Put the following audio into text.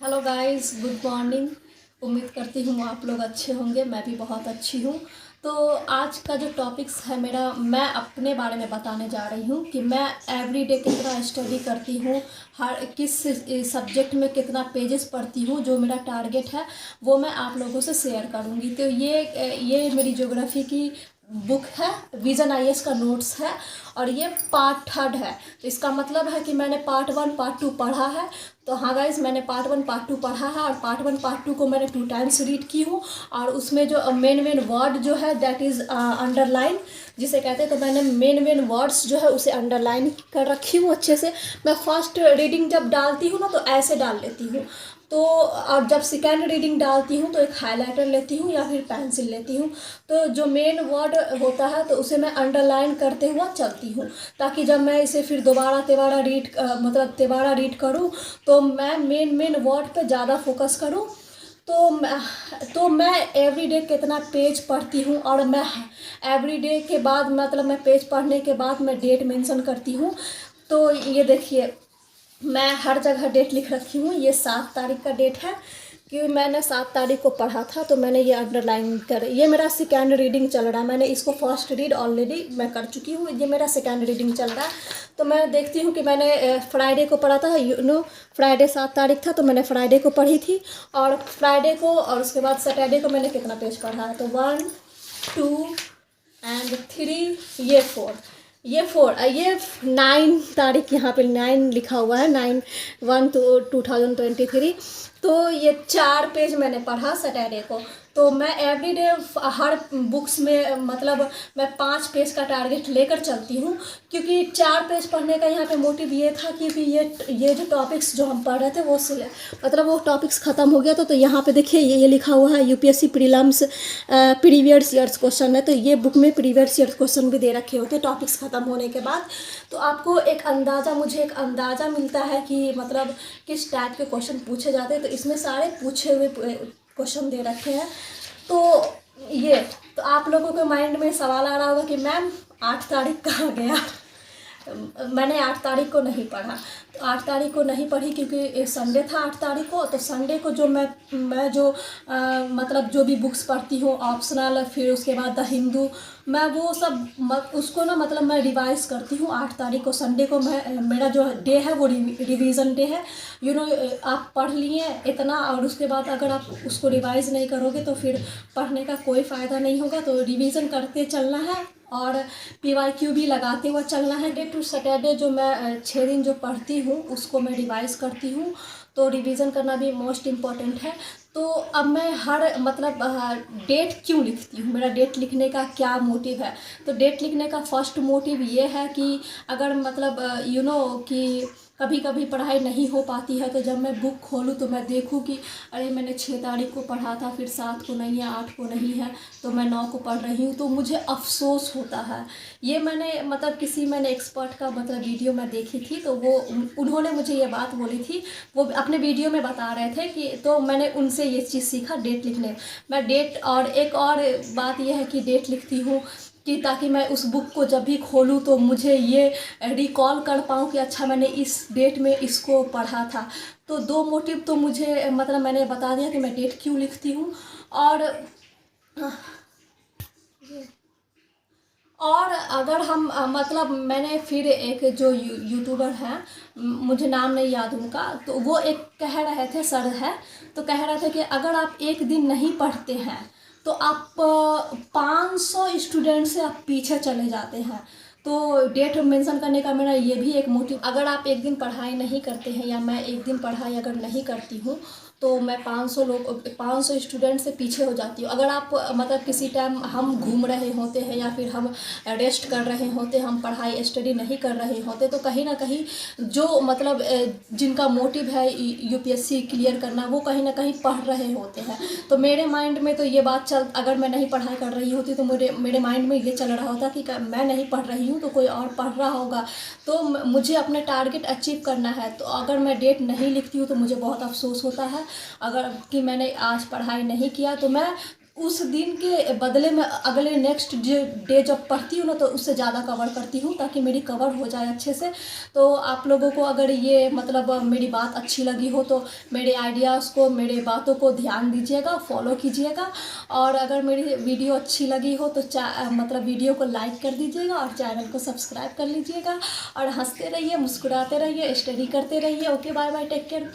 Hello guys, good morning. उम्मीद करती हूँ आप लोग अच्छे होंगे। मैं भी बहुत अच्छी हूँ। तो आज का जो टॉपिक्स है मेरा, मैं अपने बारे में बताने जा रही हूँ कि मैं एवरीडे कितना स्टडी करती हूँ, हर किस सब्जेक्ट में कितना पेजेस पढ़ती हूँ। जो मेरा टारगेट है वो मैं आप लोगों से शेयर करूँगी। तो ये मेरी ज्योग्राफी की बुक है, विजन आईएएस का नोट्स है और ये पार्ट 3 है। तो इसका मतलब है कि मैंने पार्ट 1 पार्ट 2 पढ़ा है। तो हाँ गाइज, मैंने पार्ट 1 पार्ट 2 पढ़ा है और पार्ट 1 पार्ट 2 को मैंने 2 टाइम्स रीड की हूँ। और उसमें जो मेन वर्ड जो है दैट इज़ अंडरलाइन जिसे कहते हैं, तो मैंने मेन वर्ड्स जो है उसे अंडरलाइन कर रखी हूँ अच्छे से। मैं फर्स्ट रीडिंग जब डालती हूँ ना तो ऐसे डाल लेती हूँ। तो और जब सेकेंड रीडिंग डालती हूँ तो एक हाइलाइटर लेती हूँ या फिर पेंसिल लेती हूँ। तो जो मेन वर्ड होता है तो उसे मैं अंडरलाइन करते हुआ चलती हूँ, ताकि जब मैं इसे फिर दोबारा रीड करूँ तो मैं मेन वर्ड पे ज़्यादा फोकस करूँ। तो मैं एवरीडे कितना पेज पढ़ती हूँ और मैं एवरीडे के बाद मतलब मैं पेज पढ़ने के बाद मैं डेट मेंशन करती हूँ। तो ये देखिए, मैं हर जगह डेट लिख रखी हूँ। ये 7 तारीख का डेट है कि मैंने 7 तारीख को पढ़ा था, तो मैंने ये अंडरलाइन कर, ये मेरा सेकेंड रीडिंग चल रहा है। मैंने इसको फर्स्ट रीड ऑलरेडी मैं कर चुकी हूँ, ये मेरा सेकेंड रीडिंग चल रहा है। तो मैं देखती हूँ कि मैंने फ्राइडे को पढ़ा था, फ्राइडे 7 तारीख था तो मैंने फ्राइडे को पढ़ी थी। और फ्राइडे को और उसके बाद सैटरडे को मैंने कितना पेज पढ़ा है, तो 1 2 एंड 3, ये 4 ये 9 तारीख, यहाँ पे 9 लिखा हुआ है, 9/1/2023। तो ये 4 पेज मैंने पढ़ा सैटरडे को। तो मैं एवरीडे हर बुक्स में मतलब मैं 5 पेज का टारगेट लेकर चलती हूँ, क्योंकि 4 पेज पढ़ने का यहाँ पे मोटिव ये था क्योंकि ये जो टॉपिक्स जो हम पढ़ रहे थे वो मतलब वो टॉपिक्स ख़त्म हो गया था। तो यहाँ पे देखिए ये लिखा हुआ है UPSC prelims previous years question है। तो ये बुक में प्रीवियस ईयर्स क्वेश्चन भी दे रखे होते हैं टॉपिक्स ख़त्म होने के बाद। तो आपको मुझे एक अंदाज़ा मिलता है कि मतलब किस टाइप के क्वेश्चन पूछे जाते हैं। तो इसमें सारे पूछे हुए क्वेश्चन दे रखे हैं। तो आप लोगों के माइंड में सवाल आ रहा होगा कि मैम 8 तारीख कहाँ गया। मैंने 8 तारीख को नहीं पढ़ा। तो 8 तारीख को नहीं पढ़ी क्योंकि संडे था 8 तारीख को। तो संडे को जो मैं जो मतलब जो भी बुक्स पढ़ती हूँ ऑप्शनल, फिर उसके बाद द हिंदू, मैं वो सब उसको ना मतलब मैं रिवाइज़ करती हूँ। 8 तारीख को संडे को मेरा जो डे है वो रिवीजन डे है। आप पढ़ लिए इतना और उसके बाद अगर आप उसको रिवाइज़ नहीं करोगे तो फिर पढ़ने का कोई फ़ायदा नहीं होगा। तो रिवीजन करते चलना है और PYQ भी लगाते हुए चलना है। डे टू सैटरडे जो मैं 6 दिन जो पढ़ती हूँ उसको मैं रिवाइज़ करती हूँ। तो रिवीजन करना भी मोस्ट इम्पॉर्टेंट है। तो अब मैं हर मतलब डेट क्यों लिखती हूँ, मेरा डेट लिखने का क्या मोटिव है। तो डेट लिखने का फर्स्ट मोटिव ये है कि अगर मतलब कि कभी कभी पढ़ाई नहीं हो पाती है तो जब मैं बुक खोलूँ तो मैं देखूँ कि अरे मैंने 6 तारीख को पढ़ा था, फिर 7 को नहीं है, 8 को नहीं है, तो मैं 9 को पढ़ रही हूँ, तो मुझे अफसोस होता है। ये मैंने एक्सपर्ट का मतलब वीडियो में देखी थी। तो उन्होंने मुझे ये बात बोली थी, वो अपने वीडियो में बता रहे थे कि तो मैंने उनसे ये चीज़ सीखा डेट लिखने। मैं डेट और एक और बात यह है कि डेट लिखती हूँ कि ताकि मैं उस बुक को जब भी खोलूँ तो मुझे ये रिकॉल कर पाऊँ कि अच्छा मैंने इस डेट में इसको पढ़ा था। तो 2 मोटिव तो मुझे मतलब मैंने बता दिया कि मैं डेट क्यों लिखती हूँ। और अगर हम मतलब मैंने फिर एक जो यूट्यूबर हैं, मुझे नाम नहीं याद उनका, तो वो एक कह रहे थे, सर है, तो कह रहे थे कि अगर आप एक दिन नहीं पढ़ते हैं तो आप 500 स्टूडेंट से आप पीछे चले जाते हैं। तो डेट मेंशन करने का मेरा ये भी एक मोटिव, अगर आप एक दिन पढ़ाई नहीं करते हैं या मैं एक दिन पढ़ाई अगर नहीं करती हूँ तो मैं 500 स्टूडेंट से पीछे हो जाती हूँ। अगर आप मतलब किसी टाइम हम घूम रहे होते हैं या फिर हम रेस्ट कर रहे होते, हम पढ़ाई स्टडी नहीं कर रहे होते, तो कहीं ना कहीं जो मतलब जिनका मोटिव है यूपीएससी क्लियर करना, वो कहीं ना कहीं पढ़ रहे होते हैं। तो मेरे माइंड में तो ये बात अगर मैं नहीं पढ़ाई कर रही होती तो मेरे माइंड में ये चल रहा होता कि मैं नहीं पढ़ रही हूँ तो कोई और पढ़ रहा होगा। तो मुझे अपना टारगेट अचीव करना है। तो अगर मैं डेट नहीं लिखती हूँ तो मुझे बहुत अफसोस होता है अगर कि मैंने आज पढ़ाई नहीं किया। तो मैं उस दिन के बदले में अगले नेक्स्ट डे जब पढ़ती हूँ ना तो उससे ज़्यादा कवर करती हूँ, ताकि मेरी कवर हो जाए अच्छे से। तो आप लोगों को अगर ये मतलब मेरी बात अच्छी लगी हो तो मेरे आइडियाज़ को, मेरे बातों को ध्यान दीजिएगा, फॉलो कीजिएगा। और अगर मेरी वीडियो अच्छी लगी हो तो मतलब वीडियो को लाइक कर दीजिएगा और चैनल को सब्सक्राइब कर लीजिएगा। और हंसते रहिए, मुस्कुराते रहिए, स्टडी करते रहिए। Okay, bye bye, take care.